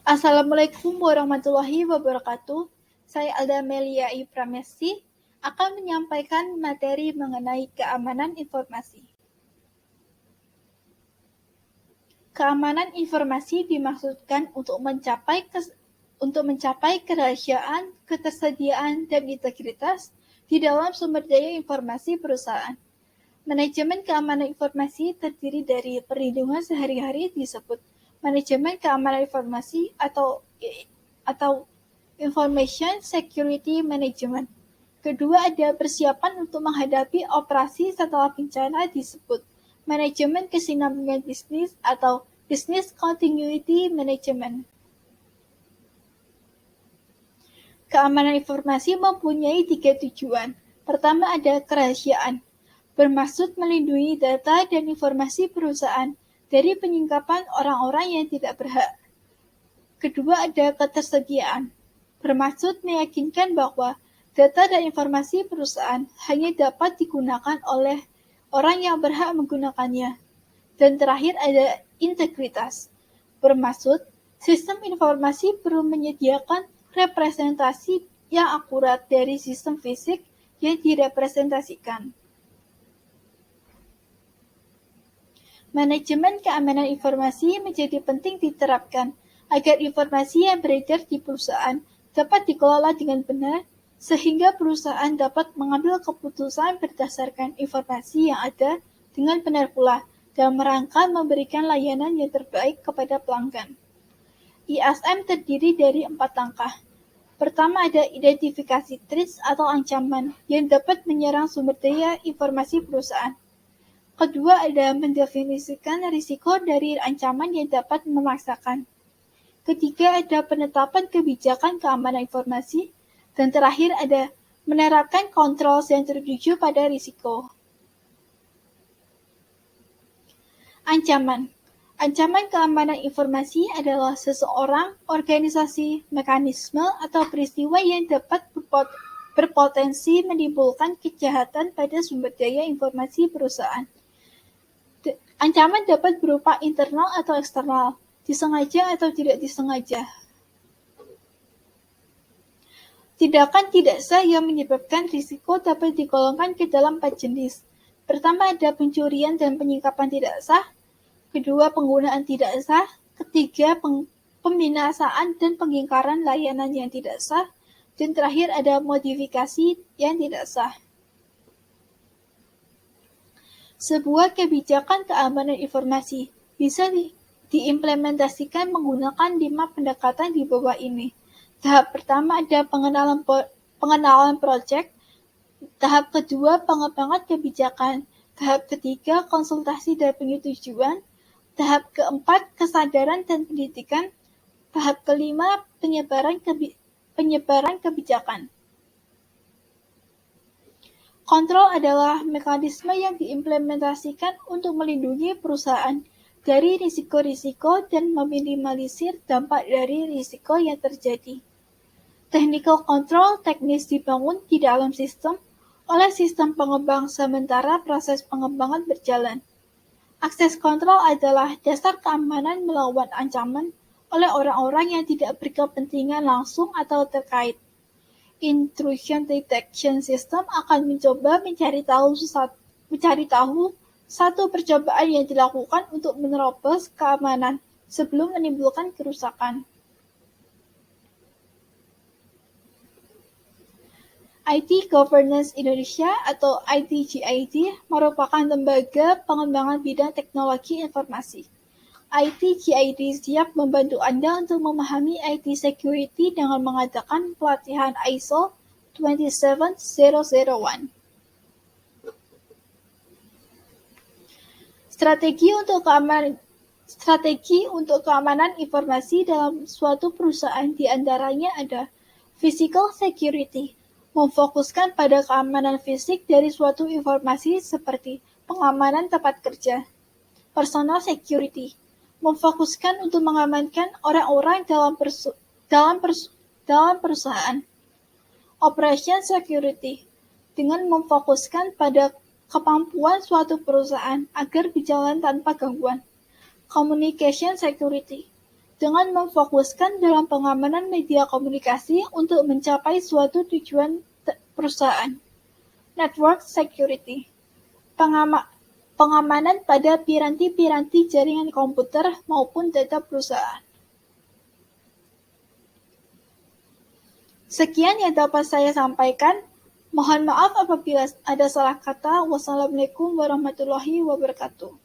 Assalamualaikum warahmatullahi wabarakatuh. Saya Alda Melia Pramesti akan menyampaikan materi mengenai keamanan informasi. Keamanan informasi dimaksudkan untuk mencapai kerahasiaan, ketersediaan, dan integritas di dalam sumber daya informasi perusahaan. Manajemen keamanan informasi terdiri dari perlindungan sehari-hari disebut manajemen keamanan informasi atau Information Security Management. Kedua, ada persiapan untuk menghadapi operasi setelah bencana disebut manajemen kesinambungan bisnis atau Business Continuity Management. Keamanan informasi mempunyai 3 tujuan. Pertama, ada kerahasiaan, bermaksud melindungi data dan informasi perusahaan dari penyingkapan orang-orang yang tidak berhak. Kedua, ada ketersediaan, bermaksud meyakinkan bahwa data dan informasi perusahaan hanya dapat digunakan oleh orang yang berhak menggunakannya. Dan terakhir ada integritas, bermaksud sistem informasi perlu menyediakan representasi yang akurat dari sistem fisik yang direpresentasikan. Manajemen keamanan informasi menjadi penting diterapkan agar informasi yang beredar di perusahaan dapat dikelola dengan benar, sehingga perusahaan dapat mengambil keputusan berdasarkan informasi yang ada dengan benar pula, dalam rangka memberikan layanan yang terbaik kepada pelanggan. ISM terdiri dari 4 langkah. Pertama, ada identifikasi threats atau ancaman yang dapat menyerang sumber daya informasi perusahaan. Kedua, ada mendefinisikan risiko dari ancaman yang dapat memaksakan. Ketiga, ada penetapan kebijakan keamanan informasi. Dan terakhir, ada menerapkan kontrol yang tertuju pada risiko. Ancaman keamanan informasi adalah seseorang, organisasi, mekanisme, atau peristiwa yang dapat berpotensi menimbulkan kejahatan pada sumber daya informasi perusahaan. Ancaman dapat berupa internal atau eksternal, disengaja atau tidak disengaja. Tindakan tidak sah yang menyebabkan risiko dapat digolongkan ke dalam 4 jenis. Pertama, ada pencurian dan penyingkapan tidak sah. Kedua, penggunaan tidak sah. Ketiga, pembinasaan dan pengingkaran layanan yang tidak sah. Dan terakhir, ada modifikasi yang tidak sah. Sebuah kebijakan keamanan informasi bisa diimplementasikan menggunakan 5 pendekatan di bawah ini. Tahap pertama ada pengenalan proyek. Tahap kedua, pengembangan kebijakan. Tahap ketiga, konsultasi dan penyetujuan. Tahap keempat, kesadaran dan pendidikan. Tahap kelima, penyebaran kebijakan. Kontrol adalah mekanisme yang diimplementasikan untuk melindungi perusahaan dari risiko-risiko dan meminimalisir dampak dari risiko yang terjadi. Technical control teknis dibangun di dalam sistem oleh sistem pengembang sementara proses pengembangan berjalan. Access control adalah dasar keamanan melawan ancaman oleh orang-orang yang tidak berkepentingan langsung atau terkait. Intrusion detection system akan mencoba mencari tahu satu percobaan yang dilakukan untuk menerobos keamanan sebelum menimbulkan kerusakan. IT Governance Indonesia atau ITGID merupakan lembaga pengembangan bidang teknologi informasi. ITGID siap membantu Anda untuk memahami IT security dengan mengadakan pelatihan ISO 27001. Strategi untuk keamanan informasi dalam suatu perusahaan diantaranya ada physical security, memfokuskan pada keamanan fisik dari suatu informasi seperti pengamanan tempat kerja. Personal security, memfokuskan untuk mengamankan orang-orang dalam perusahaan. Operation security, dengan memfokuskan pada kemampuan suatu perusahaan agar berjalan tanpa gangguan. Communication security, dengan memfokuskan dalam pengamanan media komunikasi untuk mencapai suatu tujuan perusahaan. Network security, pengamanan pada piranti-piranti jaringan komputer maupun data perusahaan. Sekian yang dapat saya sampaikan. Mohon maaf apabila ada salah kata. Wassalamualaikum warahmatullahi wabarakatuh.